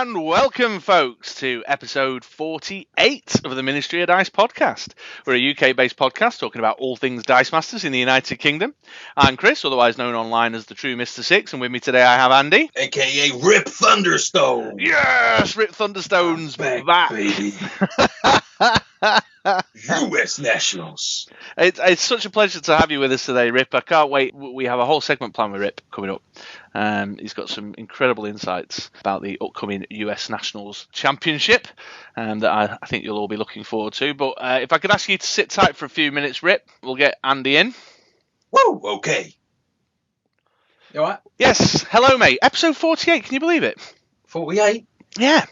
And welcome, folks, to episode 48 of the Ministry of Dice podcast. We're a UK-based podcast talking about all things Dice Masters in the United Kingdom. I'm Chris, otherwise known online as the True Mr. Six, and with me today I have Andy. A.K.A. Rip Thunderstone. Yes, Rip Thunderstone's back. Baby. US Nationals. It's such a pleasure to have you with us today, Rip. I can't wait. We have a whole segment planned with Rip coming up. He's got some incredible insights about the upcoming US Nationals Championship that I think you'll all be looking forward to. But if I could ask you to sit tight for a few minutes, Rip, we'll get Andy in. Whoa, okay. You all right? Yes. Hello, mate. Episode 48. Can you believe it? 48? Yeah.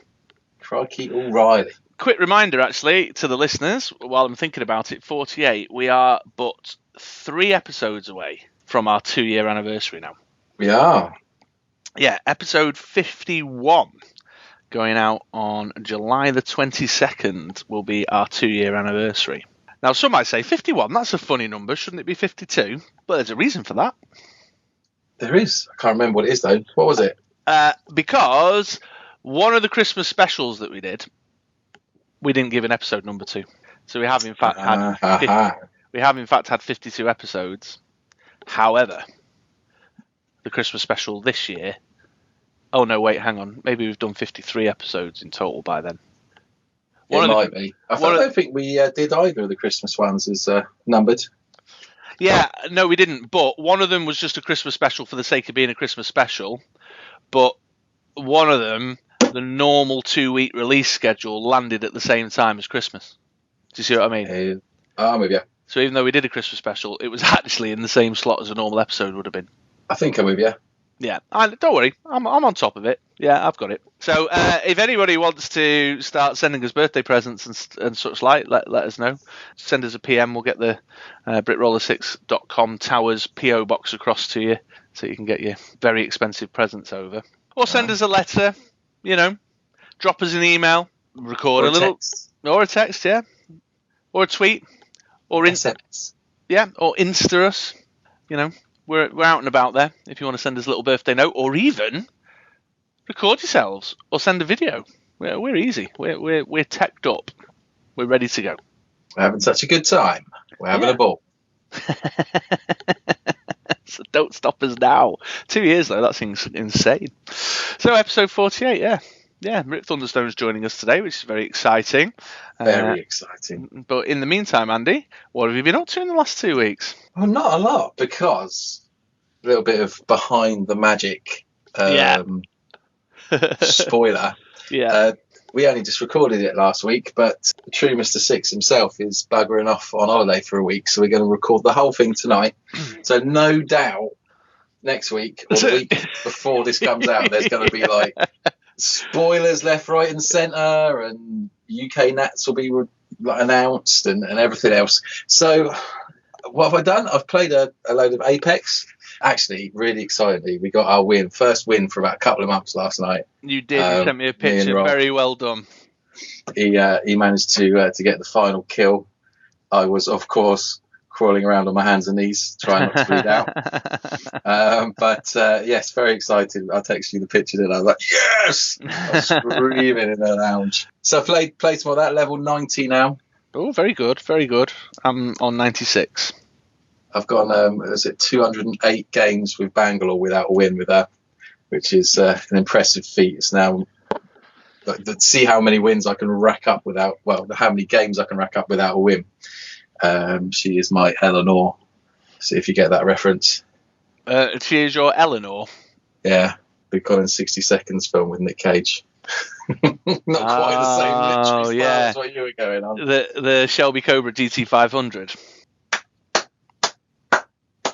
Crikey, O'Reilly. Quick reminder, actually, to the listeners, while I'm thinking about it, 48, we are but 3 episodes away from our 2-year anniversary now. We are. Yeah, episode 51, going out on July the 22nd, will be our 2-year anniversary. Now, some might say 51, that's a funny number, shouldn't it be 52? But there's a reason for that. There is. I can't remember what it is, though. What was it? Because one of the Christmas specials that we did, we didn't give an episode number to. So we have in fact had 52 episodes. However, the Christmas special this year, oh no, wait, hang on, maybe we've done 53 episodes in total by then. It might be. I don't think we did either of the Christmas ones as numbered. Yeah, no, we didn't. But one of them was just a Christmas special for the sake of being a Christmas special. But one of them, the normal 2-week release schedule, landed at the same time as Christmas. Do you see what I mean? I'm with you. So even though we did a Christmas special, it was actually in the same slot as a normal episode would have been. I think I'm with you. Yeah, don't worry, I'm on top of it. Yeah, I've got it. So if anybody wants to start sending us birthday presents and such like, let us know. Send us a PM. We'll get the BritRoller6.com Towers PO box across to you, so you can get your very expensive presents over. Or send us a letter. You know, drop us an email, record a little, or a text, yeah, or a tweet, or SMS. Yeah, or Insta us. You know, we're out and about there. If you want to send us a little birthday note, or even record yourselves, or send a video. We're easy. We're teched up. We're ready to go. We're having such a good time. We're having a ball. So don't stop us now. 2 years though, that's insane. So episode 48, yeah, Rip Thunderstone's joining us today, which is very exciting. Very exciting. But in the meantime, Andy, what have you been up to in the last 2 weeks? Well, not a lot, because a little bit of behind the magic spoiler. Yeah. We only just recorded it last week, but the true Mr. Six himself is buggering off on holiday for a week, so we're going to record the whole thing tonight. So no doubt next week, or the week before this comes out, there's going to be like spoilers left, right and centre, and UK Nats will be announced and everything else. So what have I done? I've played a load of Apex. Actually, really excitedly, we got our first win for about a couple of months last night. You did. You sent me a picture. Very well done. He managed to get the final kill. I was, of course, crawling around on my hands and knees, trying not to bleed out. But yes, very excited. I texted you the picture and I was like, yes! I was screaming in the lounge. So I played some of that, level 90 now. Oh, very good, very good. I'm on 96. I've gone, 208 games with Bangalore without a win with her, which is an impressive feat. It's now, see how many wins I can rack up how many games I can rack up without a win. She is my Eleanor. See if you get that reference. She is your Eleanor? Yeah, big Gone in 60 Seconds film with Nick Cage. Not quite the same literally style as what you were going on. The Shelby Cobra GT500.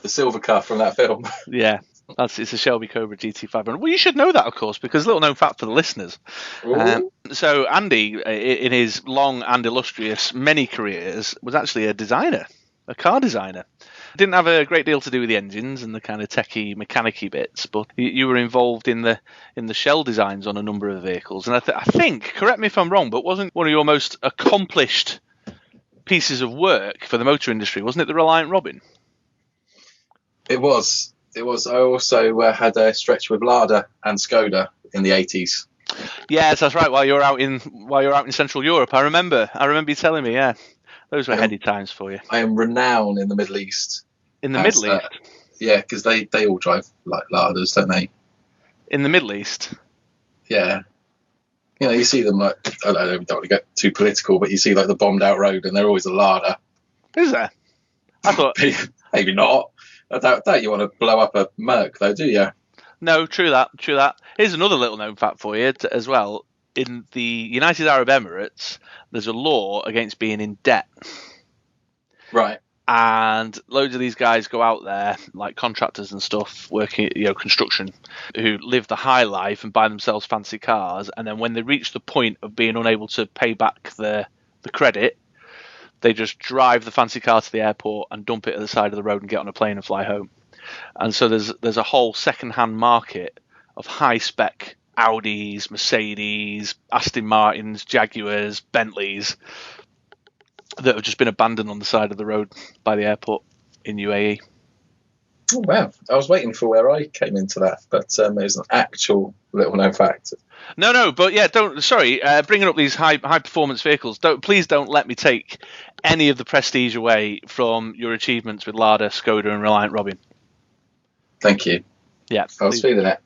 The silver car from that film. Yeah, it's a Shelby Cobra GT500. Well, you should know that, of course, because little known fact for the listeners. So Andy, in his long and illustrious many careers, was actually a designer, a car designer. Didn't have a great deal to do with the engines and the kind of techie, mechanicy bits, but you were involved in the shell designs on a number of vehicles. And I think, correct me if I'm wrong, but wasn't one of your most accomplished pieces of work for the motor industry, wasn't it the Reliant Robin? It was. I also had a stretch with Lada and Skoda in the 80s. Yes, that's right. While you're out in Central Europe, I remember you telling me. Yeah, those were heady times for you. I am renowned in the Middle East. In the Middle East? Yeah, because they all drive like larders, don't they? In the Middle East? Yeah. You know, you see them like, I don't want to get too political, but you see like the bombed out road and they're always a larder. Is there? I thought... Maybe not. I doubt you want to blow up a Merc though, do you? No, true that. Here's another little known fact for you as well. In the United Arab Emirates, there's a law against being in debt. Right. And loads of these guys go out there, like contractors and stuff, working, construction, who live the high life and buy themselves fancy cars. And then when they reach the point of being unable to pay back the credit, they just drive the fancy car to the airport and dump it at the side of the road and get on a plane and fly home. And so there's a whole second-hand market of high-spec Audis, Mercedes, Aston Martins, Jaguars, Bentleys that have just been abandoned on the side of the road by the airport in UAE. Oh, wow. I was waiting for where I came into that, but it was an actual little-known fact. No, but yeah, bringing up these high-performance vehicles, please don't let me take any of the prestige away from your achievements with Lada, Skoda and Reliant Robin. Thank you. Yeah. I was feeling it.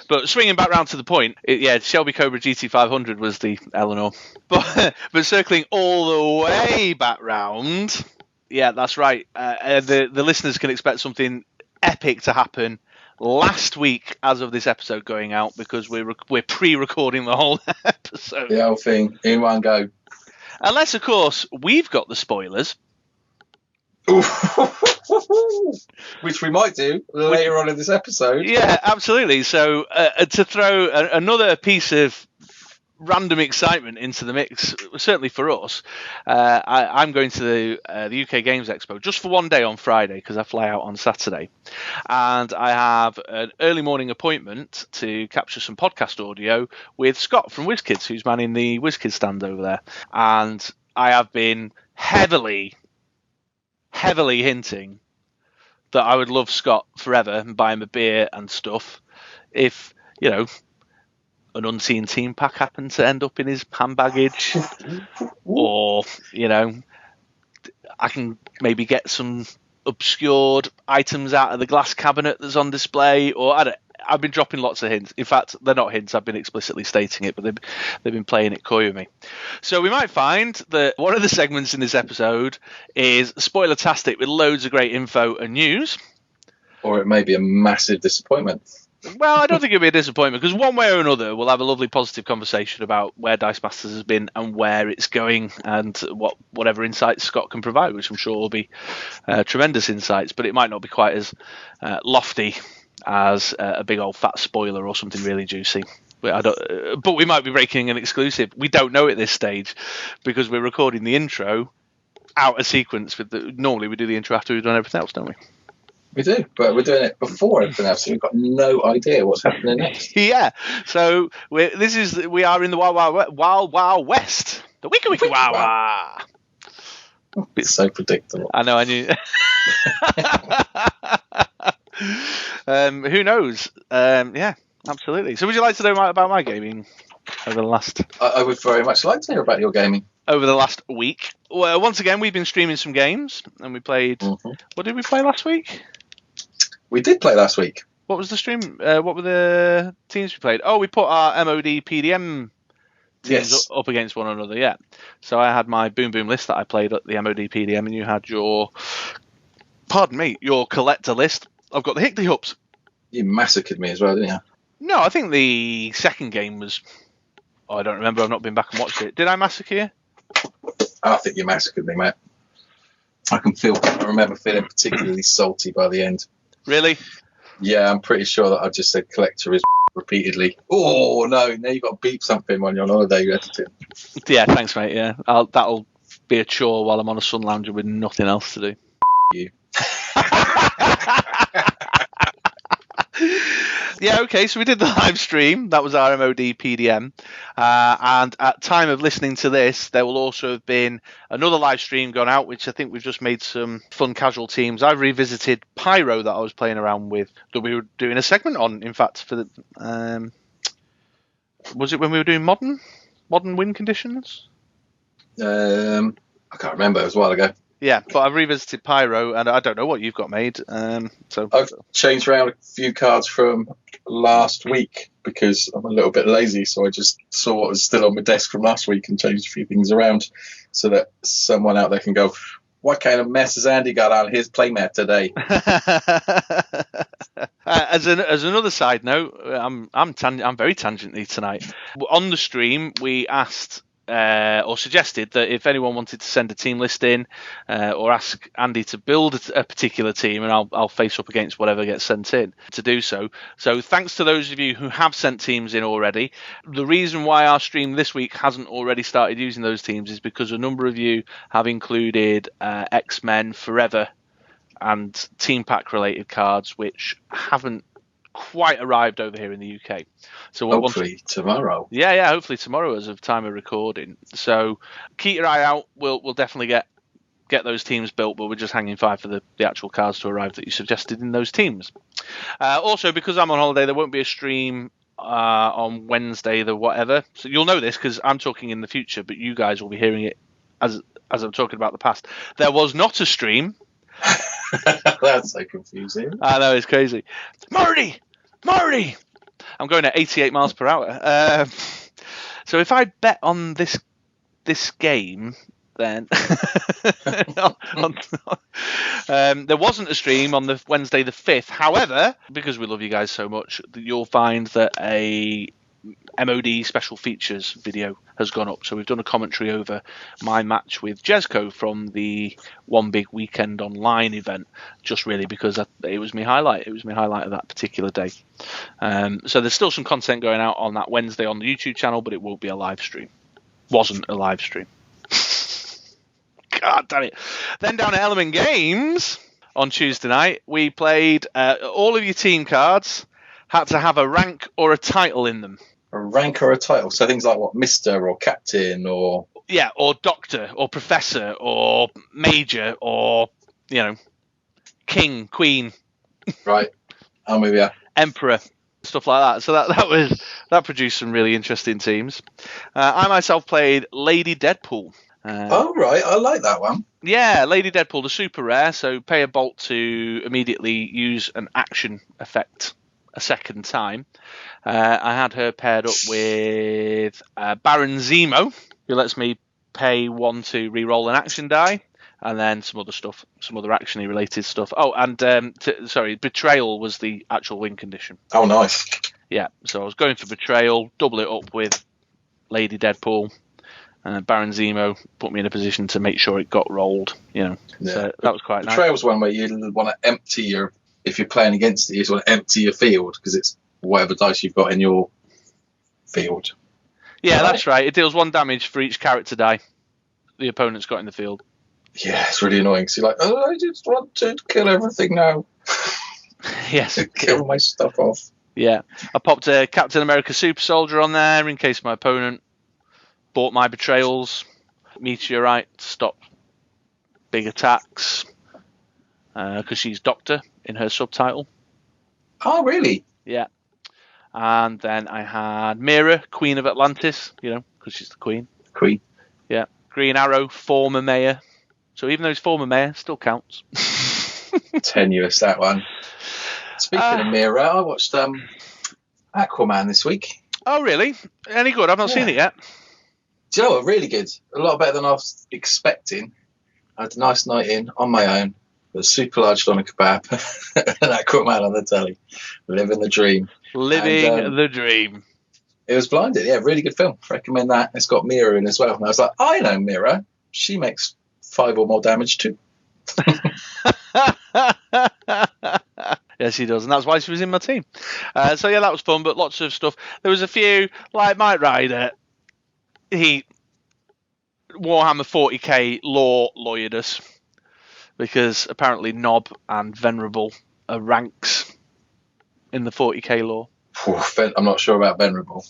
But swinging back round to the point, Shelby Cobra GT500 was the Eleanor. But circling all the way back round, yeah, that's right. The listeners can expect something epic to happen last week as of this episode going out, because we're pre-recording the whole episode. The whole thing in one go. Unless, of course, we've got the spoilers. Which we might do later on in this episode. Yeah, absolutely. So to throw another piece of random excitement into the mix, certainly for us, I'm going to the UK Games Expo just for one day on Friday, because I fly out on Saturday, and I have an early morning appointment to capture some podcast audio with Scott from WizKids, who's manning the WizKids stand over there. And I have been heavily hinting that I would love Scott forever and buy him a beer and stuff if, an unseen team pack happened to end up in his hand baggage, or, I can maybe get some obscured items out of the glass cabinet that's on display, or I've been dropping lots of hints. In fact, they're not hints, I've been explicitly stating it, but they've been playing it coy with me. So we might find that one of the segments in this episode is spoiler-tastic with loads of great info and news. Or it may be a massive disappointment. Well, I don't think it'll be a disappointment, because one way or another we'll have a lovely positive conversation about where Dice Masters has been and where it's going, and whatever insights Scott can provide, which I'm sure will be tremendous insights, but it might not be quite as lofty as a big old fat spoiler or something really juicy. But we might be breaking an exclusive. We don't know at this stage, because we're recording the intro out of sequence. Normally we do the intro after we've done everything else, don't we? We do, but we're doing it before everything else, so we've got no idea what's happening next. Yeah, so we are in the Wild West. The Wiki Wow. It's so predictable. I know, I knew. Who knows? Yeah, absolutely. So would you like to know about my gaming over the last... I would very much like to hear about your gaming. Over the last week. Well, once again, we've been streaming some games, and we played... Mm-hmm. What did we play last week? We did play last week. What was the stream? What were the teams we played? Oh, we put our MOD PDM teams up against one another, yeah. So I had my Boom Boom list that I played at the MOD PDM, and you had your collector list. I've got the Hickley Hups. You massacred me as well, didn't you? No, I think the second game was... Oh, I don't remember. I've not been back and watched it. Did I massacre you? I think you massacred me, mate. I remember feeling particularly salty by the end. Really? Yeah, I'm pretty sure that I just said collector is repeatedly. Oh, no, now you've got to beep something when you're on holiday editing. Yeah, thanks, mate, yeah. That'll be a chore while I'm on a sun lounger with nothing else to do. You. Yeah, okay, so we did the live stream. That was our MOD PDM. And at time of listening to this, there will also have been another live stream gone out, which I think we've just made some fun casual teams. I've revisited Pyro that I was playing around with, that we were doing a segment on, in fact, for the... Was it when we were doing modern win conditions? I can't remember. It was a while ago. Yeah, but I've revisited Pyro, and I don't know what you've got made. So I've changed around a few cards from last week because I'm a little bit lazy, so I just saw what was still on my desk from last week and changed a few things around so that someone out there can go, what kind of mess has Andy got on his playmat today? As another side note, I'm very tangently tonight. On the stream, we asked or suggested that if anyone wanted to send a team list in or ask Andy to build a particular team, and I'll face up against whatever gets sent in to do so. So thanks to those of you who have sent teams in already. The reason why our stream this week hasn't already started using those teams is because a number of you have included X-Men Forever and Team Pack related cards, which haven't quite arrived over here in the UK. So hopefully tomorrow. Yeah, hopefully tomorrow as of time of recording. So keep your eye out. We'll definitely get those teams built, but we're just hanging fire for the actual cards to arrive that you suggested in those teams. Also, because I'm on holiday, there won't be a stream on Wednesday, the whatever. So you'll know this because I'm talking in the future, but you guys will be hearing it as I'm talking about the past. There was not a stream. That's so confusing. I know, it's crazy. Marty! I'm going at 88 miles per hour. So if I bet on this game, then there wasn't a stream on the Wednesday the 5th. However, because we love you guys so much, you'll find that a MOD special features video has gone up. So we've done a commentary over my match with Jezco from the One Big Weekend Online event, just really because it was my highlight. It was my highlight of that particular day. So there's still some content going out on that Wednesday on the YouTube channel, but it won't be a live stream. Wasn't a live stream. God damn it. Then down at Element Games on Tuesday night, we played all of your team cards had to have a rank or a title in them. A rank or a title? So things like what, Mr. or Captain or... Yeah, or Doctor or Professor or Major or, King, Queen. Right. I'm with you. Emperor, stuff like that. So that produced some really interesting teams. I myself played Lady Deadpool. Oh, right. I like that one. Yeah, Lady Deadpool, the super rare. So pay a bolt to immediately use an action effect a second time. I had her paired up with Baron Zemo, who lets me pay 1 to re-roll an action die, and then some other stuff, some other actiony related stuff. Oh, and Betrayal was the actual win condition. Oh, nice. Yeah, so I was going for Betrayal, double it up with Lady Deadpool, and Baron Zemo put me in a position to make sure it got rolled. So that was quite nice. Betrayal's one where you want to empty your... If you're playing against it, you just want to empty your field because it's whatever dice you've got in your field. Yeah, that's right. It deals 1 damage for each character die the opponent's got in the field. Yeah, it's really annoying. So you're like, I just want to kill everything now. Yes. Kill my stuff off. Yeah. I popped a Captain America Super Soldier on there in case my opponent bought my Betrayals. Meteorite to stop big attacks because she's Doctor in her subtitle. Oh, really? Yeah. And then I had Mira, Queen of Atlantis, because she's the Queen. Queen. Yeah. Green Arrow, former mayor. So even though he's former mayor, still counts. Tenuous, that one. Speaking of Mira, I watched Aquaman this week. Oh, really? Any good? I've not seen it yet. Do you know what? Really good. A lot better than I was expecting. I had a nice night in on my own. A super large doner kebab and Aquaman on the telly. Living the dream. Living the dream. It was blinded. Yeah, really good film. Recommend that. It's got Mira in as well. And I was like, I know Mira. She makes 5 or more damage too. Yes, she does. And that's why she was in my team. So, yeah, that was fun, but lots of stuff. There was a few, like Mike Ryder. He Warhammer 40k lawyered us. Because apparently Knob and Venerable are ranks in the 40k lore. I'm not sure about Venerable.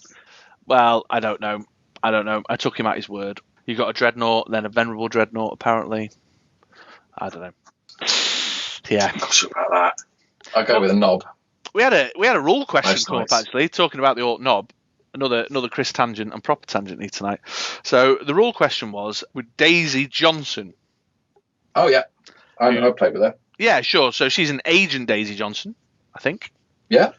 Well, I don't know. I took him at his word. You got a Dreadnought, then a Venerable Dreadnought, apparently. I don't know. Yeah. I'm not sure about that. I'll go with a Knob. We had a rule question come up, actually, talking about the Alt Knob. another Chris tangent and proper tangent tonight. So the rule question was with Daisy Johnson. Oh yeah, I played with her. Yeah, sure. So she's an agent Daisy Johnson, I think. Yeah.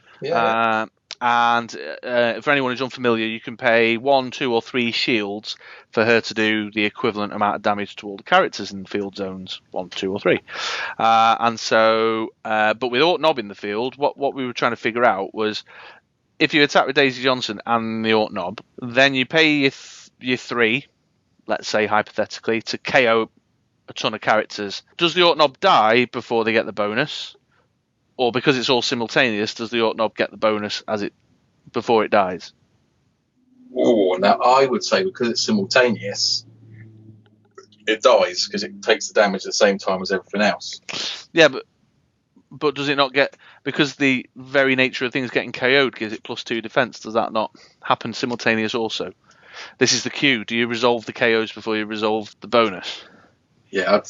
And for anyone who's unfamiliar, you can pay 1, 2, or 3 shields for her to do the equivalent amount of damage to all the characters in the field zones 1, 2, or 3. And so, but with Orc Nob in the field, what we were trying to figure out was if you attack with Daisy Johnson and the Orc Nob, then you pay your 3, let's say hypothetically, to KO a ton of characters. Does the Orc Nob die before they get the bonus? Or because it's all simultaneous, does the Orc Nob get the bonus before it dies? Oh, now I would say because it's simultaneous, it dies because it takes the damage at the same time as everything else. Yeah, but does it not get, because the very nature of things getting KO'd gives it +2 defense? Does that not happen simultaneous also? This is the cue. Do you resolve the KOs before you resolve the bonus? Yeah,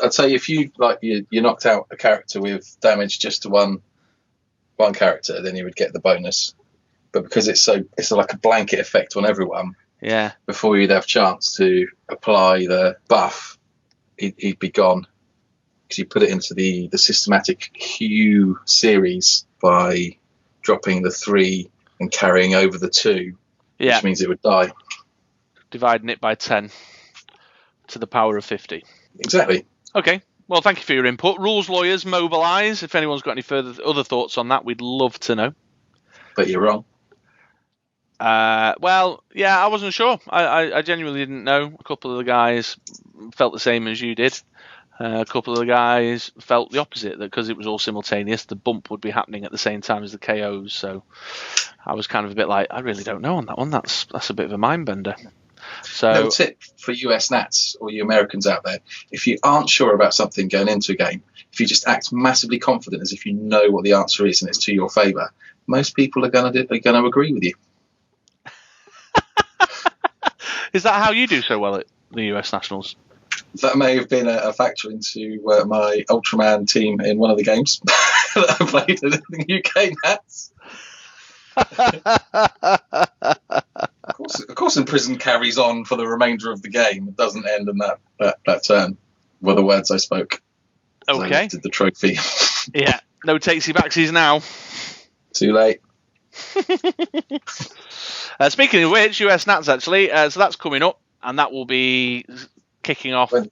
I'd say if you knocked out a character with damage just to one character, then you would get the bonus. But because it's like a blanket effect on everyone. Yeah. Before you'd have chance to apply the buff, he'd be gone. Because you put it into the systematic Q series by dropping the 3 and carrying over the 2, which means it would die. Dividing it by 10 to the power of 50. Exactly. Okay. Well, thank you for your input. Rules lawyers, mobilise. If anyone's got any other thoughts on that, we'd love to know. But you're wrong. Well, yeah, I wasn't sure. I genuinely didn't know. A couple of the guys felt the same as you did. A couple of the guys felt the opposite, that because it was all simultaneous, the bump would be happening at the same time as the KOs. So I was kind of a bit like, I really don't know on that one. That's a bit of a mind bender. So, no tip for US Nats or you Americans out there: if you aren't sure about something going into a game, if you just act massively confident as if you know what the answer is and it's to your favour, most people are going to agree with you. Is that how you do so well at the US Nationals? That may have been a factor into my Ultraman team in one of the games that I played in the UK Nats. Of course, imprisoned carries on for the remainder of the game. It doesn't end in that turn. Were the words I spoke. Okay. I lifted the trophy. Yeah. No takesy backsies now. Too late. Speaking of which, US Nats actually. So that's coming up, and that will be kicking off. On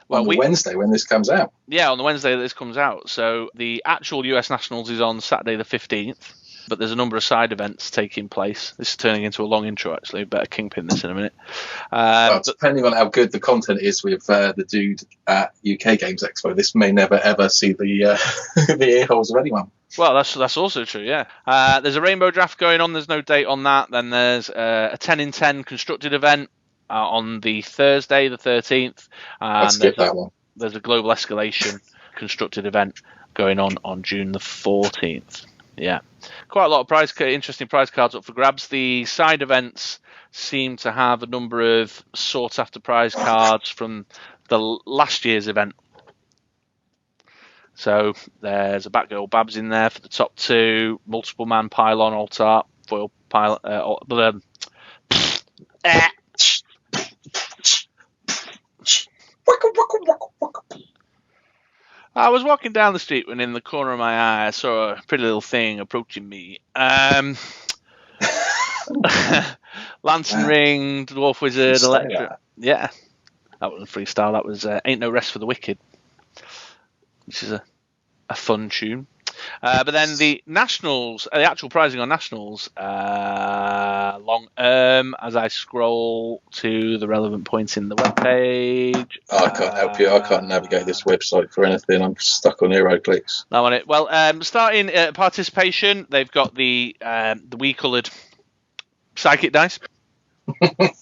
Wednesday when this comes out. Yeah, on the Wednesday that this comes out. So the actual US Nationals is on Saturday the 15th. But there's a number of side events taking place. This is turning into a long intro, actually. Better kingpin this in a minute. Well, depending on how good the content is with the dude at UK Games Expo, this may never ever see the the ear holes of anyone. Well, that's also true, yeah. There's a rainbow draft going on. There's no date on that. Then there's a 10 in 10 constructed event on the Thursday, the 13th. Let's skip that one. There's a global escalation constructed event going on June the 14th. Yeah, quite a lot of interesting prize cards up for grabs. The side events seem to have a number of sought-after prize cards from the last year's event. So there's a Batgirl Babs in there for the top 2, multiple man pylon, alt art, foil pylon. I was walking down the street when in the corner of my eye I saw a pretty little thing approaching me. Lantern Ring, Dwarf Wizard, Electra. Yeah, that wasn't freestyle. That was Ain't No Rest for the Wicked, which is a fun tune. But then the Nationals, the actual prizing on Nationals, as I scroll to the relevant points in the webpage. I can't help you. I can't navigate this website for anything. I'm stuck on HeroClix. Now on it. Well, starting participation, they've got the wee-coloured psychic dice.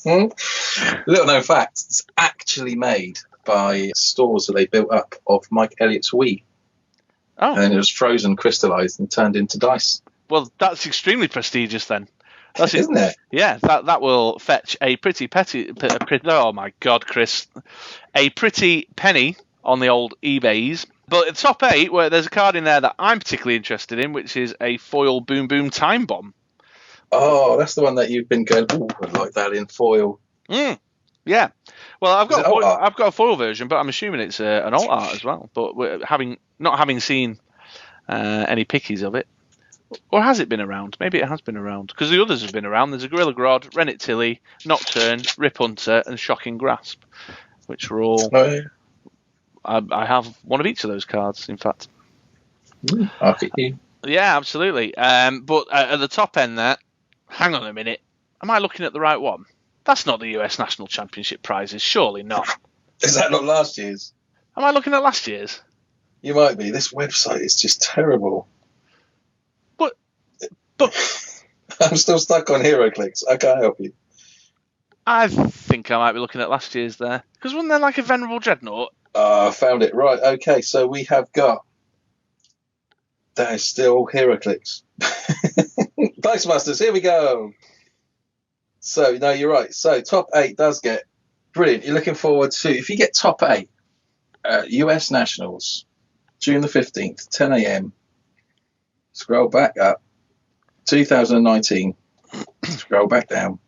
Little known fact, it's actually made by stores that they built up of Mike Elliott's Wii. Oh. And then it was frozen, crystallised, and turned into dice. Well, that's extremely prestigious then. Isn't it? Yeah, that will fetch a pretty oh my God, Chris. A pretty penny on the old eBays. But at the top 8, where there's a card in there that I'm particularly interested in, which is a foil Boom Boom Time Bomb, Oh, that's the one that you've been going, ooh, I'd like that in foil. Yeah. Well, I've got a foil version, but I'm assuming it's an alt art as well. But not having seen any pickies of it, or has it been around? Maybe it has been around because the others have been around. There's a Gorilla Grodd, Rennet Tilly, Nocturne, Rip Hunter, and Shocking Grasp, which were all. Oh, yeah. I have one of each of those cards, in fact. I'll get you. Yeah, absolutely. But at the top end there, hang on a minute. Am I looking at the right one? That's not the US National Championship prizes. Surely not. Is that not last year's? Am I looking at last year's? You might be. This website is just terrible. But I'm still stuck on HeroClix. I can't help you. I think I might be looking at last year's there. Because wasn't there like a Venerable Dreadnought? I found it. Right. Okay. So we have got. That is still HeroClix. Dice Masters. Here we go. So, no, you're right. So, top 8 does get brilliant. You're looking forward to, if you get top 8, US Nationals, June the 15th, 10 a.m. Scroll back up, 2019. Scroll back down.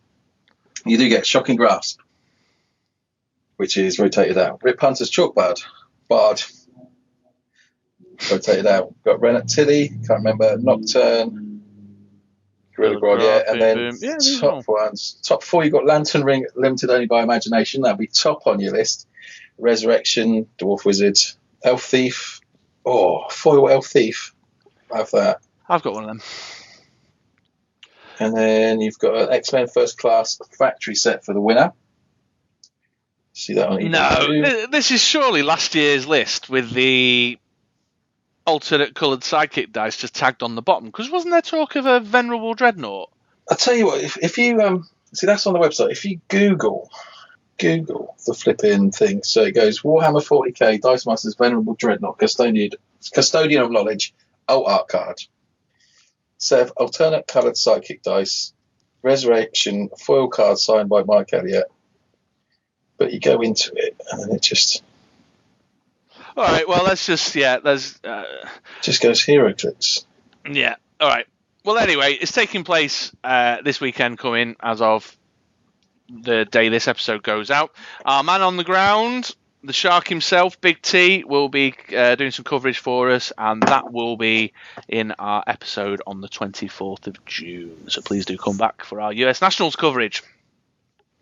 You do get Shocking Grasp, which is rotated out. Rip Hunter's Chalk Bard. Rotated out. Got Rennet Tilly, can't remember, Nocturne. Gorilla Grodd, yeah, and then top ones. Top 4, you've got Lantern Ring, limited only by imagination. That'll be top on your list. Resurrection, Dwarf Wizard, Elf Thief. Oh, foil Elf Thief. I have that. I've got one of them. And then you've got an X-Men First Class factory set for the winner. See that on? No, this is surely last year's list with the alternate coloured sidekick dice just tagged on the bottom, because wasn't there talk of a Venerable Dreadnought? I'll tell you what, if you see, that's on the website. If you Google the flipping thing, so it goes Warhammer 40k Dice Masters Venerable Dreadnought Custodian of Knowledge alt art card, set of alternate coloured sidekick dice, Resurrection foil card signed by Mike Elliott. But you go into it and then it just. All right, well, let's just, there's... just goes HeroClix. Yeah, all right. Well, anyway, it's taking place this weekend coming as of the day this episode goes out. Our man on the ground, the Shark himself, Big T, will be doing some coverage for us, and that will be in our episode on the 24th of June. So please do come back for our US Nationals coverage.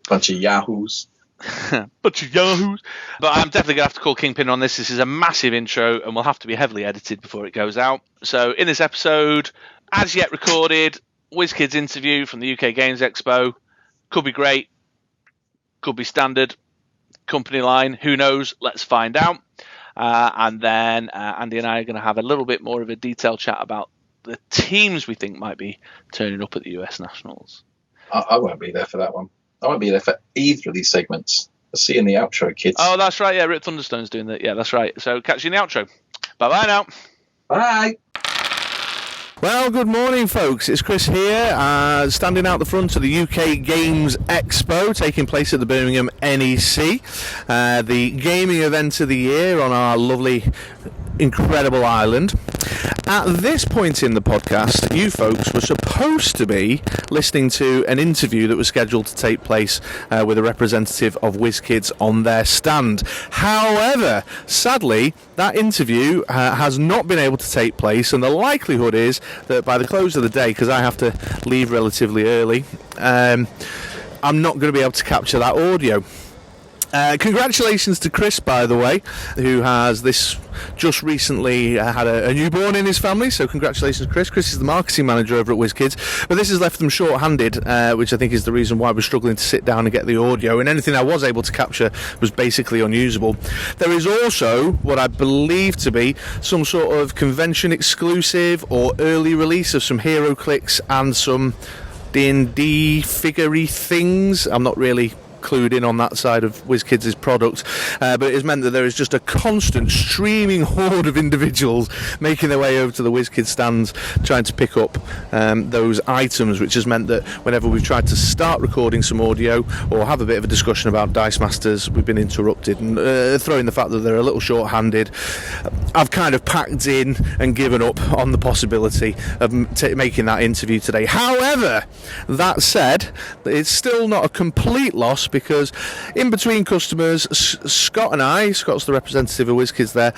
Bunch of yahoos. Bunch of yahoos. But I'm definitely going to have to call Kingpin on this. This is a massive intro and will have to be heavily edited before it goes out. So in this episode, as yet recorded, WizKids interview from the UK Games Expo. Could be great. Could be standard. Company line. Who knows? Let's find out. And then Andy and I are going to have a little bit more of a detailed chat about the teams we think might be turning up at the US Nationals. I won't be there for that one. I won't be there for either of these segments. I'll see you in the outro, kids. Oh, that's right. Yeah, Rip Thunderstone's doing that. Yeah, that's right. So catch you in the outro. Bye-bye now. Bye. Well, good morning, folks. It's Chris here, standing out the front of the UK Games Expo, taking place at the Birmingham NEC, the gaming event of the year on our lovely, incredible island. At this point in the podcast, you folks were supposed to be listening to an interview that was scheduled to take place with a representative of WizKids on their stand. However, sadly, that interview has not been able to take place, and the likelihood is that by the close of the day, because I have to leave relatively early, I'm not going to be able to capture that audio. Congratulations to Chris, by the way, who has just recently had a newborn in his family, so congratulations, Chris. Chris is the marketing manager over at WizKids, but this has left them short-handed, which I think is the reason why we're struggling to sit down and get the audio, and anything I was able to capture was basically unusable. There is also what I believe to be some sort of convention exclusive or early release of some HeroClix and some D&D figure-y things. I'm not really clued in on that side of WizKids' product, but it has meant that there is just a constant streaming horde of individuals making their way over to the WizKids stands trying to pick up those items, which has meant that whenever we've tried to start recording some audio or have a bit of a discussion about Dice Masters, we've been interrupted, and throwing the fact that they're a little short-handed. I've kind of packed in and given up on the possibility of making that interview today. However, that said, it's still not a complete loss, because in between customers, Scott and I, Scott's the representative of WizKids there,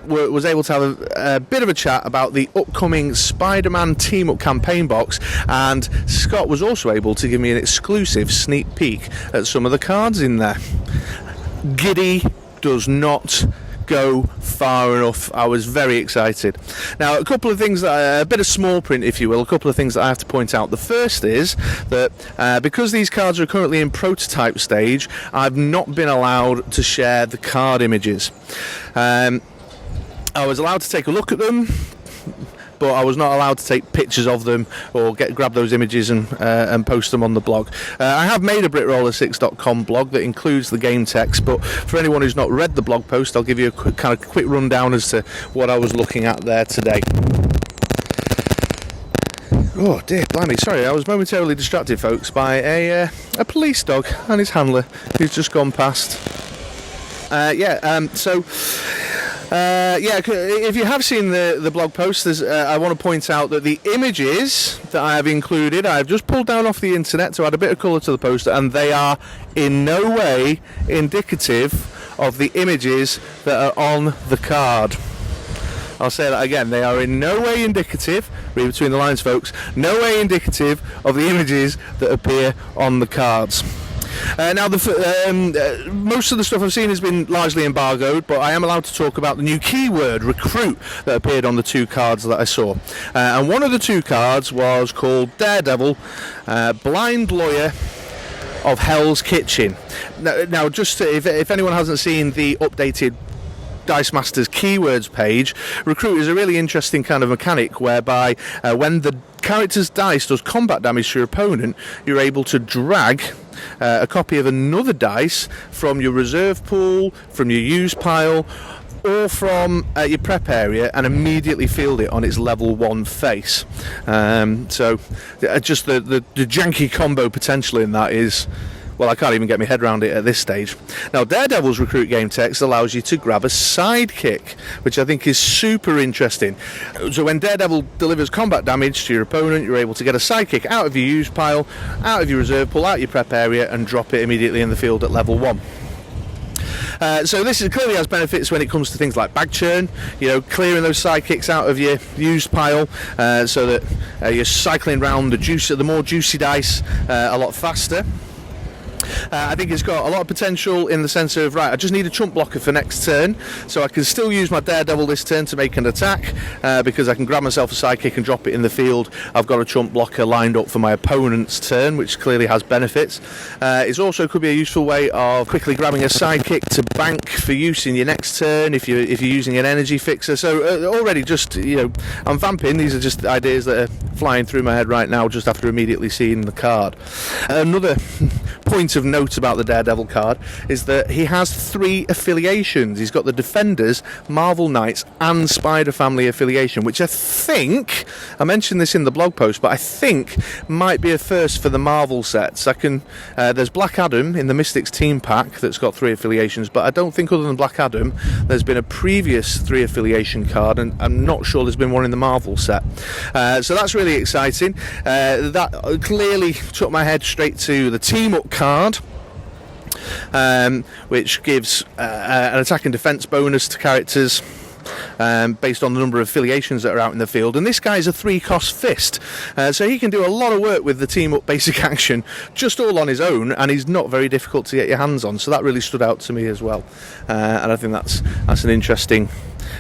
was able to have a bit of a chat about the upcoming Spider-Man team-up campaign box, and Scott was also able to give me an exclusive sneak peek at some of the cards in there. Giddy does not go far enough. I was very excited. Now, a couple of things, a bit of small print, if you will, a couple of things that I have to point out. The first is that because these cards are currently in prototype stage, I've not been allowed to share the card images. I was allowed to take a look at them, but I was not allowed to take pictures of them or grab those images and post them on the blog. I have made a BritRoller6.com blog that includes the game text, but for anyone who's not read the blog post, I'll give you a quick rundown as to what I was looking at there today. Oh dear, blimey, sorry, I was momentarily distracted, folks, by a police dog and his handler who's just gone past. If you have seen the blog post, I want to point out that the images that I have included, I have just pulled down off the internet to add a bit of colour to the poster, and they are in no way indicative of the images that are on the card. I'll say that again, they are in no way indicative, read between the lines, folks, no way indicative of the images that appear on the cards. Now, most of the stuff I've seen has been largely embargoed, but I am allowed to talk about the new keyword, recruit, that appeared on the two cards that I saw. And one of the two cards was called Daredevil, Blind Lawyer of Hell's Kitchen. Now just if anyone hasn't seen the updated Dice Masters keywords page, recruit is a really interesting kind of mechanic whereby when the character's dice does combat damage to your opponent, you're able to drag a copy of another dice from your reserve pool, from your use pile, or from your prep area, and immediately field it on its level 1 face. So just the janky combo potential in that is, well, I can't even get my head around it at this stage. Now, Daredevil's recruit game text allows you to grab a sidekick, which I think is super interesting. So when Daredevil delivers combat damage to your opponent, you're able to get a sidekick out of your use pile, out of your reserve pool, out of your prep area, and drop it immediately in the field at level 1. So this clearly has benefits when it comes to things like bag churn, clearing those sidekicks out of your used pile, so that you're cycling around the more juicy dice a lot faster. I think it's got a lot of potential in the sense of, right, I just need a chump blocker for next turn, so I can still use my Daredevil this turn to make an attack, because I can grab myself a sidekick and drop it in the field. I've got a chump blocker lined up for my opponent's turn, which clearly has benefits. It also could be a useful way of quickly grabbing a sidekick to bank for use in your next turn if you're using an energy fixer. So already just, I'm vamping. These are just ideas that are flying through my head right now just after immediately seeing the card. Another point of note about the Daredevil card is that he has 3 affiliations. He's got the Defenders, Marvel Knights, and Spider Family affiliation, which I think, I mentioned this in the blog post, but I think might be a first for the Marvel sets. There's Black Adam in the Mystics team pack that's got 3 affiliations, but I don't think other than Black Adam there's been a previous 3 affiliation card, and I'm not sure there's been one in the Marvel set. So that's really exciting. That clearly took my head straight to the team up card, which gives an attack and defense bonus to characters based on the number of affiliations that are out in the field. And this guy's a 3-cost fist, so he can do a lot of work with the team up basic action just all on his own, and he's not very difficult to get your hands on, so that really stood out to me as well. And I think that's an interesting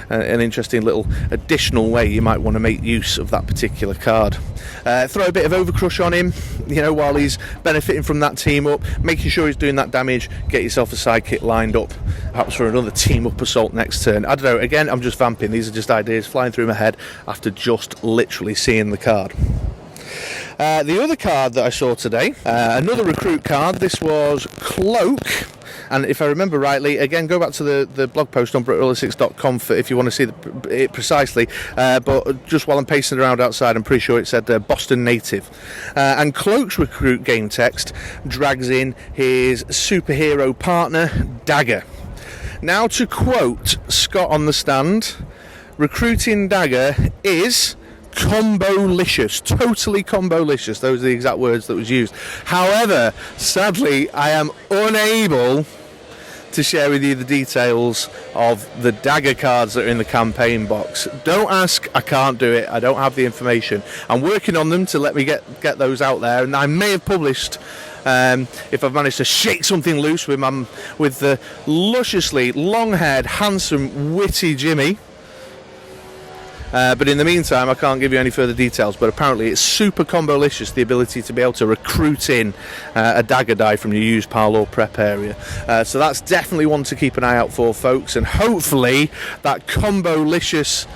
little additional way you might want to make use of that particular card. Throw a bit of overcrush on him, while he's benefiting from that team up, making sure he's doing that damage. Get yourself a sidekick lined up, perhaps for another team up assault next turn. I don't know, again, I'm just vamping. These are just ideas flying through my head after just literally seeing the card. The other card that I saw today, another recruit card. This was Cloak, and if I remember rightly, again, go back to the blog post on BritRoller6.com if you want to see it precisely, but just while I'm pacing around outside, I'm pretty sure it said Boston native. And Cloak's recruit game text drags in his superhero partner, Dagger. Now, to quote Scott on the stand, recruiting dagger is combo-licious, totally combo-licious. Those are the exact words that was used. However, sadly, I am unable to share with you the details of the dagger cards that are in the campaign box. Don't ask, I can't do it. I don't have the information. I'm working on them to let me get those out there, and I may have published if I've managed to shake something loose with the lusciously long-haired, handsome, witty Jimmy. But in the meantime, I can't give you any further details. But apparently, it's super combo-licious, the ability to be able to recruit in a dagger die from your used pile or prep area. So that's definitely one to keep an eye out for, folks. And hopefully, that combo-licious,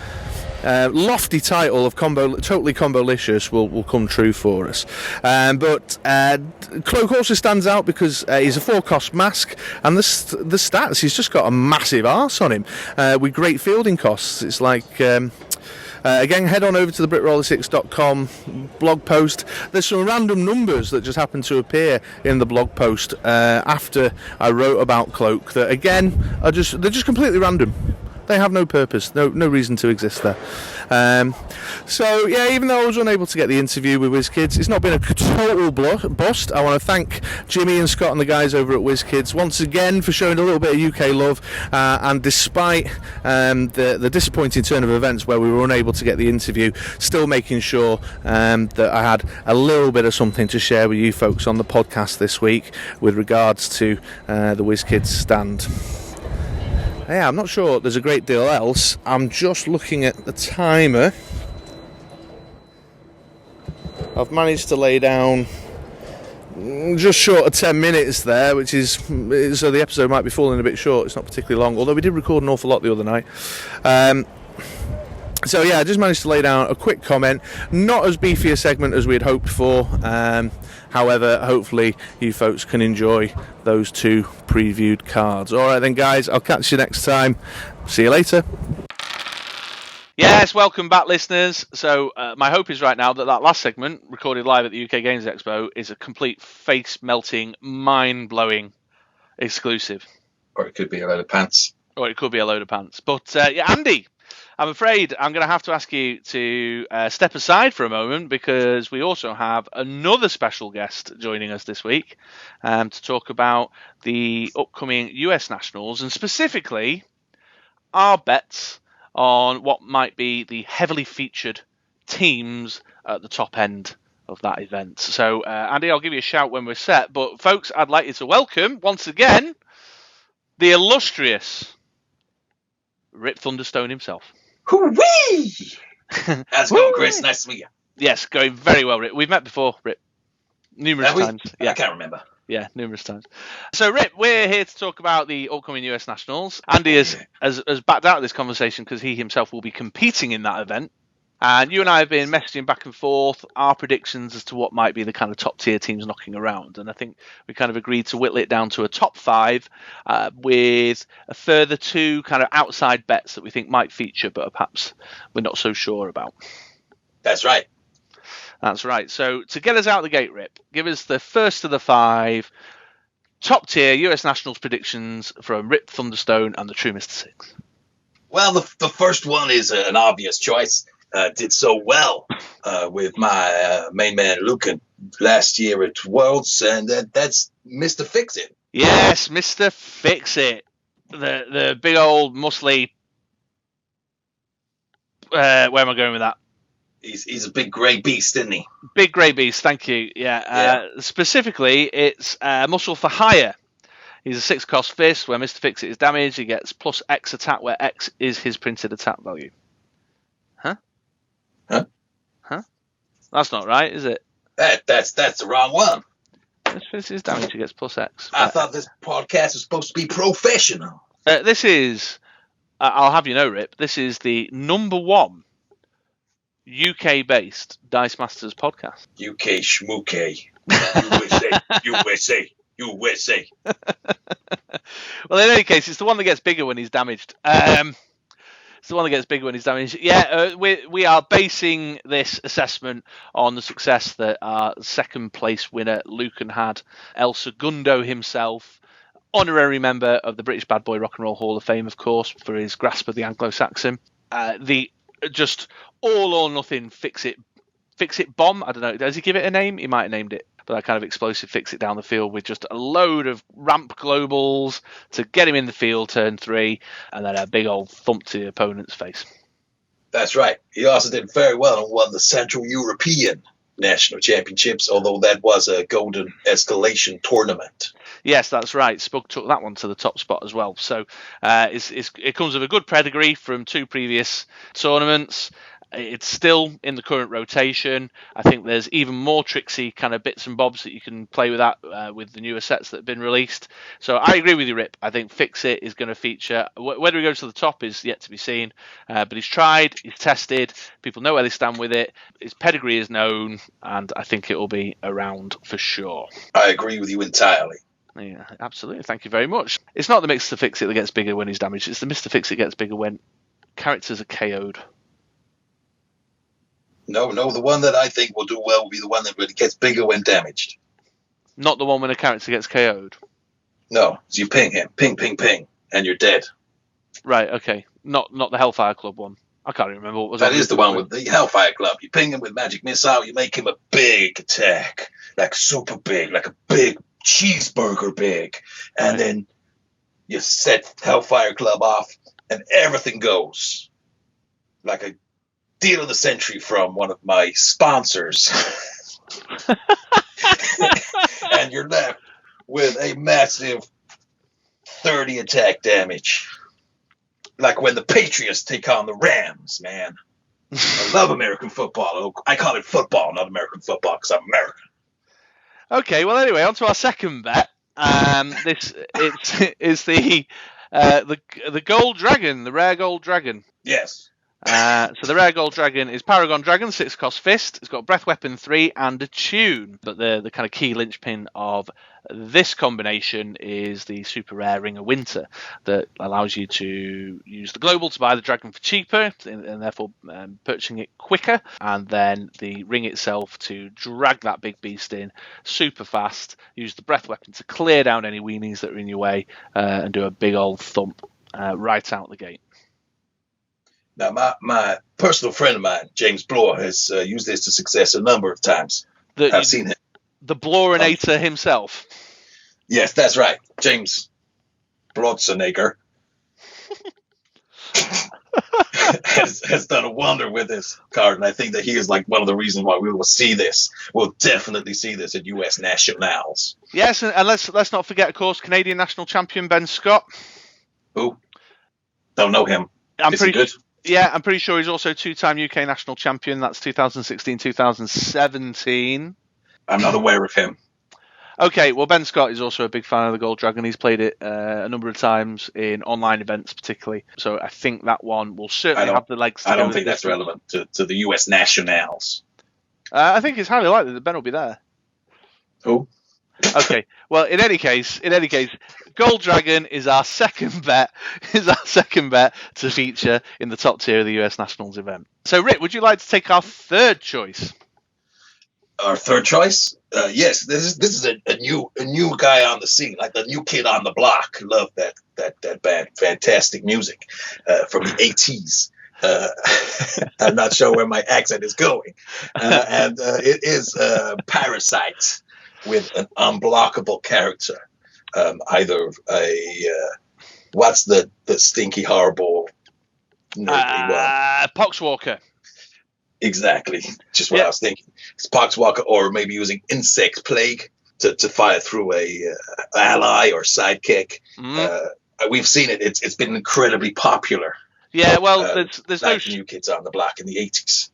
lofty title of totally combo-licious will come true for us. But Cloak also stands out because he's a 4-cost mask, and the stats, he's just got a massive arse on him with great fielding costs. It's like... again, head on over to the BritRoller6.com blog post. There's some random numbers that just happen to appear in the blog post after I wrote about Cloak that, again, they're just completely random. They have no purpose, no reason to exist there. So, yeah, even though I was unable to get the interview with WizKids, it's not been a total bust. I want to thank Jimmy and Scott and the guys over at WizKids once again for showing a little bit of UK love. And despite the disappointing turn of events where we were unable to get the interview, still making sure that I had a little bit of something to share with you folks on the podcast this week with regards to the WizKids stand. Yeah, I'm not sure there's a great deal else. I'm just looking at the timer. I've managed to lay down just short of 10 minutes there, which is so the episode might be falling a bit short. It's not particularly long, although we did record an awful lot the other night. So yeah, I just managed to lay down a quick comment. Not as beefy a segment as we had hoped for. However, hopefully you folks can enjoy those two previewed cards. All right then, guys, I'll catch you next time. See you later. Yes, welcome back, listeners. So my hope is right now that last segment, recorded live at the UK Games Expo, is a complete face-melting, mind-blowing exclusive. Or it could be a load of pants. But yeah, Andy, I'm afraid I'm going to have to ask you to step aside for a moment because we also have another special guest joining us this week to talk about the upcoming US Nationals and specifically our bets on what might be the heavily featured teams at the top end of that event. So, Andy, I'll give you a shout when we're set. But, folks, I'd like you to welcome, once again, the illustrious Rip Thunderstone himself. Hoo-wee! How's it going, Chris? Nice to meet you. Yes, going very well, Rip. We've met before, Rip. Numerous times. Yeah. I can't remember. Yeah, numerous times. So, Rip, we're here to talk about the upcoming US Nationals. Andy has backed out of this conversation because he himself will be competing in that event. And you and I have been messaging back and forth our predictions as to what might be the kind of top-tier teams knocking around. And I think we kind of agreed to whittle it down to a top 5 with a further 2 kind of outside bets that we think might feature, but perhaps we're not so sure about. That's right. That's right. So to get us out the gate, Rip, give us the first of the 5 top-tier US Nationals predictions from Rip Thunderstone and the True Mr. Six. Well, the first one is an obvious choice. Did so well with my main man Lucan last year at Worlds, and that's Mr. Fix-It. Yes, Mr. Fix-It. The big old muscly... where am I going with that? He's a big grey beast, isn't he? Big grey beast, thank you. Yeah. Specifically, it's muscle for hire. He's a 6-cost fist where Mr. Fix-It is damaged. He gets plus X attack where X is his printed attack value. Huh? That's not right, is it? That's the wrong one. This is damage. He gets plus X. I thought this podcast was supposed to be professional. This is, I'll have you know, Rip, this is the number 1 UK-based Dice Masters podcast. UK schmooky. USA. Well, in any case, it's the one that gets bigger when he's damaged. It's the one that gets bigger when he's damaged. Yeah, we are basing this assessment on the success that our second place winner, Lucan, had. El Segundo himself honorary member of the British Bad Boy Rock and Roll Hall of Fame, of course, for his grasp of the Anglo-Saxon. The just all or nothing fix it bomb. I don't know. Does he give it a name? He might have named it. But that kind of explosive fix it down the field with just a load of ramp globals to get him in the field, turn 3, and then a big old thump to the opponent's face. That's right. He also did very well and won the Central European National Championships, although that was a golden escalation tournament. Yes, that's right. Spug took that one to the top spot as well. So it comes with a good pedigree from 2 previous tournaments. It's still in the current rotation. I think there's even more tricksy kind of bits and bobs that you can play with that with the newer sets that have been released. So I agree with you, Rip. I think Fix It is going to feature. Whether he goes to the top is yet to be seen. But he's tried, he's tested. People know where they stand with it. His pedigree is known, and I think it will be around for sure. I agree with you entirely. Yeah, absolutely. Thank you very much. It's not the Mr. Fix It that gets bigger when he's damaged. It's the Mr. Fix It gets bigger when characters are KO'd. No, the one that I think will do well will be the one that really gets bigger when damaged. Not the one when a character gets KO'd? No, so you ping him, ping, and you're dead. Right, okay. Not the Hellfire Club one. I can't remember what was that. That is the one with the Hellfire Club. You ping him with Magic Missile, you make him a big attack. Like super big, like a big cheeseburger big. And then you set Hellfire Club off, and everything goes. Like a deal of the century from one of my sponsors. And you're left with a massive 30 attack damage. Like when the Patriots take on the Rams, man. I love American football. I call it football, not American football, because I'm American. Okay, well, anyway, on to our second bet. This is the Gold Dragon, the rare Gold Dragon. Yes. So the rare Gold Dragon is Paragon Dragon, 6-cost fist. It's got Breath Weapon 3 and a tune. But the kind of key linchpin of this combination is the super rare Ring of Winter that allows you to use the global to buy the dragon for cheaper and therefore purchasing it quicker, and then the ring itself to drag that big beast in super fast, use the Breath Weapon to clear down any weenies that are in your way, and do a big old thump right out the gate. Now, my personal friend of mine, James Bloor, has used this to success a number of times. I've seen him. The Blorinator himself. Yes, that's right. James Blotzenegger has done a wonder with this card, and I think that he is like one of the reasons why we will see this. We'll definitely see this at US Nationals. Yes, and let's not forget, of course, Canadian national champion Ben Scott. Who? Don't know him. Is he good? Yeah, I'm pretty sure he's also 2-time UK national champion. That's 2016, 2017. I'm not aware of him. Okay, well, Ben Scott is also a big fan of the Gold Dragon. He's played it a number of times in online events, particularly. So I think that one will certainly have the legs to go. I don't think that's relevant to the US Nationals. I think it's highly likely that Ben will be there. Who? Okay, well, in any case, Gold Dragon is our second bet. To feature in the top tier of the US Nationals event. So, Rick, would you like to take our third choice? Our third choice? Yes, this is a new guy on the scene, like the new kid on the block. Love that band, fantastic music from the 80s. I'm not sure where my accent is going, and it is Parasite with an unblockable character. Either what's the stinky horrible Poxwalker. Exactly, just what I was thinking. It's Poxwalker, or maybe using Insect Plague to fire through a ally or sidekick. We've seen it. It's been incredibly popular. Yeah, well, there's like New Kids on the Block in the 80s.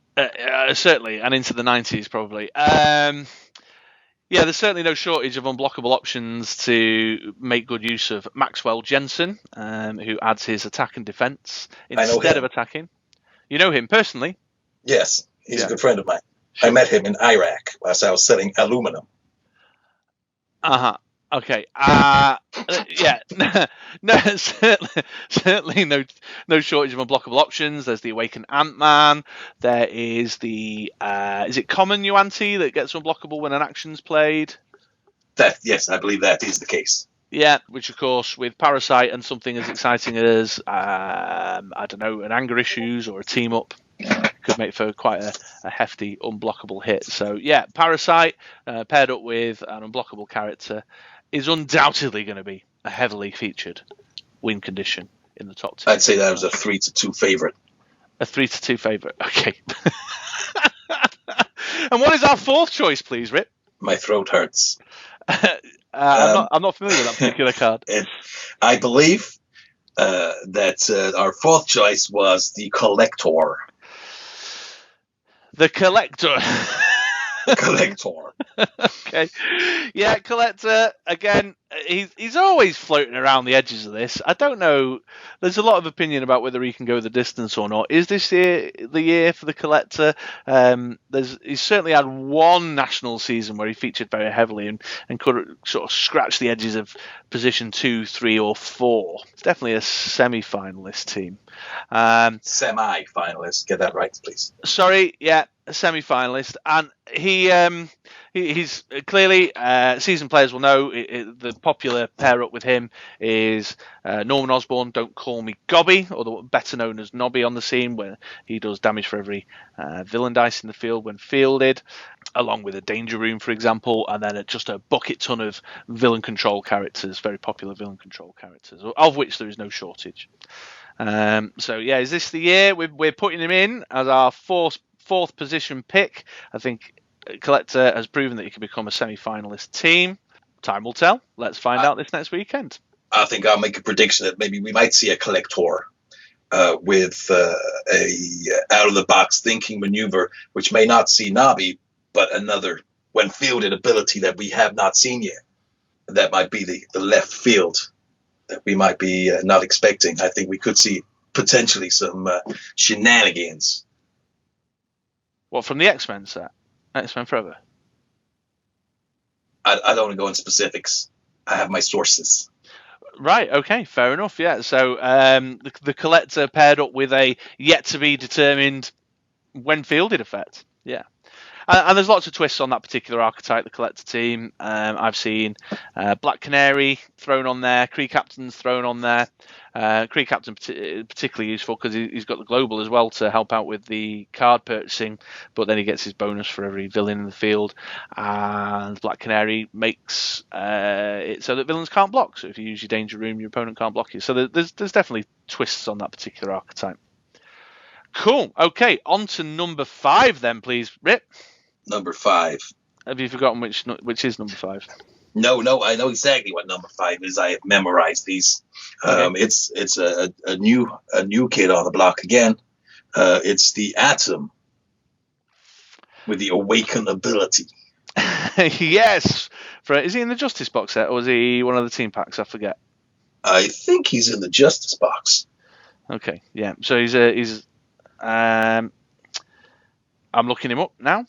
Certainly, and into the 90s probably. Yeah, there's certainly no shortage of unblockable options to make good use of Maxwell Jensen, who adds his attack and defense instead of attacking. You know him personally? Yes, he's a good friend of mine. Sure. I met him in Iraq whilst I was selling aluminum. Okay. Yeah. No, certainly no shortage of unblockable options. There's the Awakened Ant-Man. There is the is it Common Yuan-Ti that gets unblockable when an action's played? Yes, I believe that is the case. Yeah, which of course with Parasite and something as exciting as I don't know, an anger issues or a team up could make for quite a hefty unblockable hit. So yeah, Parasite paired up with an unblockable character is undoubtedly going to be a heavily featured win condition in the top 10. I'd say that was a 3-2 favorite. A 3-2 favorite. Okay. And what is our fourth choice, please, Rip? My throat hurts. I'm not familiar with that particular card. I believe that our fourth choice was the Collector. The Collector. Collector. Okay. Yeah, Collector, again, he's always floating around the edges of this. I don't know. There's a lot of opinion about whether he can go the distance or not. Is this the year for the Collector? He's certainly had one national season where he featured very heavily and could sort of scratch the edges of position 2, 3, or 4. It's definitely a semi-finalist team. Semi-finalist. Get that right, please. Sorry, yeah, a semi-finalist. And he's clearly, seasoned players will know, the popular pair up with him is Norman Osborn, Don't Call Me Gobby, or better known as Nobby on the scene, where he does damage for every villain dice in the field when fielded, along with a Danger Room, for example, and then just a bucket ton of villain control characters, very popular villain control characters, of which there is no shortage. So yeah, is this the year we're putting him in as our fourth position pick? I think Collector has proven that he can become a semi-finalist team. Time will tell. Let's find out this next weekend. I think I'll make a prediction that maybe we might see a Collector with a out-of-the-box thinking maneuver, which may not see Nobby, but another when fielded ability that we have not seen yet. That might be the left field that we might be not expecting. I think we could see potentially some shenanigans. What, from the X-Men set? X-Men Forever? I don't want to go in specifics. I have my sources. Right, okay, fair enough, yeah. So the Collector paired up with a yet-to-be-determined when-fielded effect. Yeah. And there's lots of twists on that particular archetype, the Collector team. I've seen Black Canary thrown on there, Kree Captain's thrown on there. Kree Captain particularly useful because he's got the global as well to help out with the card purchasing, but then he gets his bonus for every villain in the field. And Black Canary makes it so that villains can't block. So if you use your Danger Room, your opponent can't block you. So there's definitely twists on that particular archetype. Cool. Okay, on to number 5 then, please, Rip. Number 5. Have you forgotten which is number 5? No, I know exactly what number 5 is. I have memorized these. Okay. It's a new kid on the block again. It's the Atom with the Awaken ability. Yes. Is he in the Justice box set, or is he one of the team packs? I forget. I think he's in the Justice box. Okay, yeah. So he's. I'm looking him up now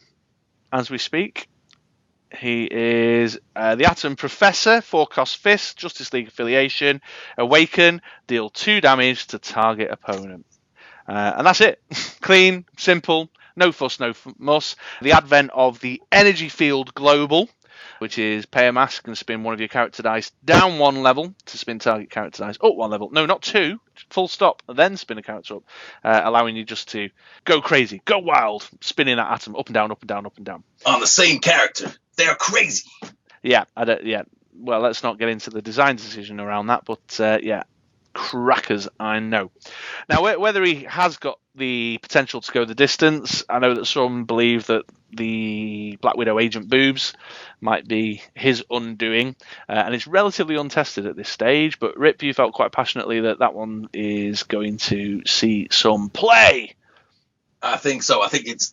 as we speak. He is the Atom Professor, 4-cost Fist, Justice League affiliation, Awaken, deal 2 damage to target opponent. And that's it. Clean, simple, no fuss, no muss. The advent of the Energy Field Global, which is pay a mask and spin one of your character dice down 1 level to spin target character dice up 1 level. No, not 2. Full stop. Then spin a character up, allowing you just to go crazy, go wild, spinning that Atom up and down, up and down, up and down. On the same character. They're crazy. Yeah, well, let's not get into the design decision around that, but yeah, crackers, I know. Now, whether he has got the potential to go the distance, I know that some believe that the Black Widow Agent Boobs might be his undoing, and it's relatively untested at this stage, but Rip, you felt quite passionately that one is going to see some play. I think so. I think it's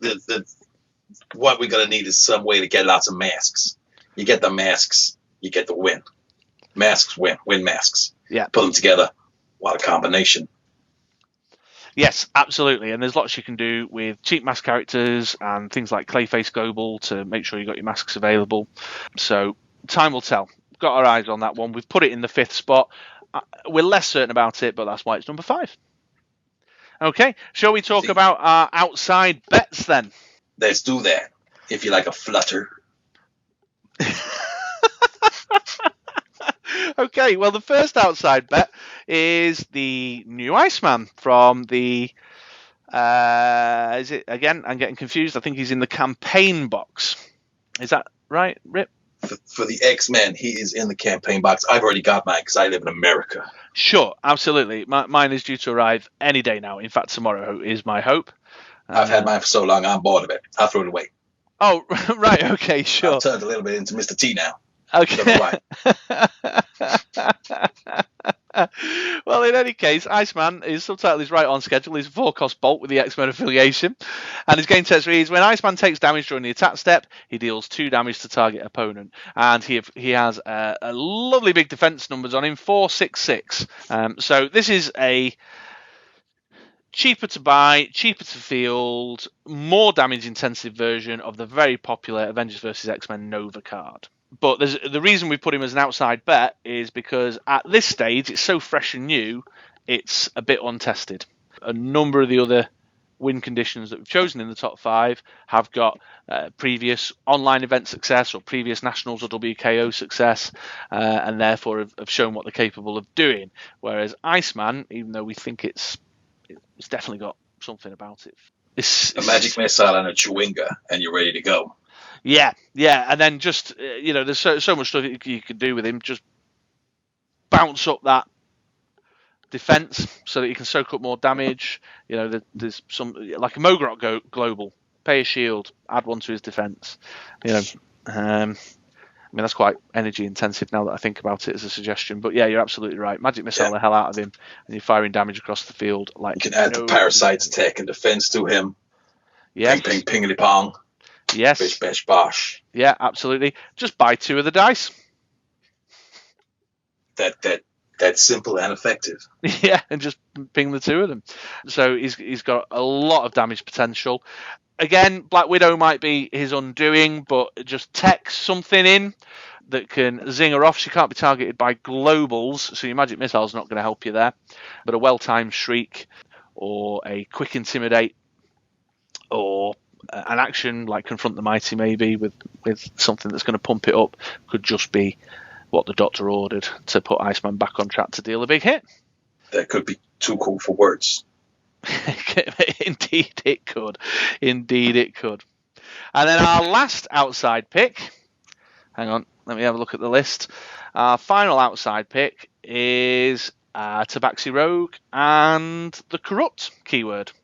what we're going to need is some way to get lots of masks. You get the masks, you get the win. Masks win masks. Yeah. Put them together. What a combination. Yes, absolutely. And there's lots you can do with cheap mask characters and things like Clayface Global to make sure you got your masks available. So time will tell. Got our eyes on that one. We've put it in the 5th spot. We're less certain about it, but that's why it's number 5. Okay, shall we talk about our outside bets then? Let's do that. If you like a flutter. Okay, well, the first outside bet is the new Iceman from the. Is it again? I'm getting confused. I think he's in the campaign box. Is that right, Rip? For the X-Men, he is in the campaign box. I've already got mine because I live in America. Sure, absolutely. Mine is due to arrive any day now. In fact, tomorrow is my hope. I've had mine for so long, I'm bored of it. I'll throw it away. Oh, right. Okay, sure. I've turned a little bit into Mr. T now. Okay. Well, in any case, Iceman, his subtitle is right on schedule. He's a 4-cost bolt with the X-Men affiliation. And his game text reads, when Iceman takes damage during the attack step, he deals 2 damage to target opponent. And he has a lovely big defense numbers on him, 466. So this is a cheaper to buy, cheaper to field, more damage intensive version of the very popular Avengers vs. X-Men Nova card. But the reason we put him as an outside bet is because at this stage, it's so fresh and new, it's a bit untested. A number of the other win conditions that we've chosen in the top 5 have got previous online event success or previous Nationals or WKO success, and therefore have shown what they're capable of doing. Whereas Iceman, even though we think it's definitely got something about it. It's a magic missile and a chewinga, and you're ready to go. Yeah, and then just, there's so much stuff you could do with him. Just bounce up that defense so that you can soak up more damage. There's some, like a Mogrot Global, pay a shield, add 1 to his defense. That's quite energy intensive now that I think about it as a suggestion. But yeah, you're absolutely right. Magic missile the hell out of him, and you're firing damage across the field. Like you can add the parasites attack and defense to him. Yeah, ping, ping, pingity pong. Yes. Bish, bash, bosh. Yeah, absolutely. Just buy 2 of the dice. That's simple and effective. Yeah, and just ping the 2 of them. So he's got a lot of damage potential. Again, Black Widow might be his undoing, but just text something in that can zing her off. She can't be targeted by globals, so your magic missile's not going to help you there. But a well-timed shriek or a quick intimidate or an action like Confront the Mighty maybe with something that's going to pump it up could just be what the Doctor ordered to put Iceman back on track to deal a big hit. That could be too cool for words. Indeed it could. And then our last outside pick, hang on, let me have a look at the list. Our final outside pick is Tabaxi Rogue and the Corrupt keyword.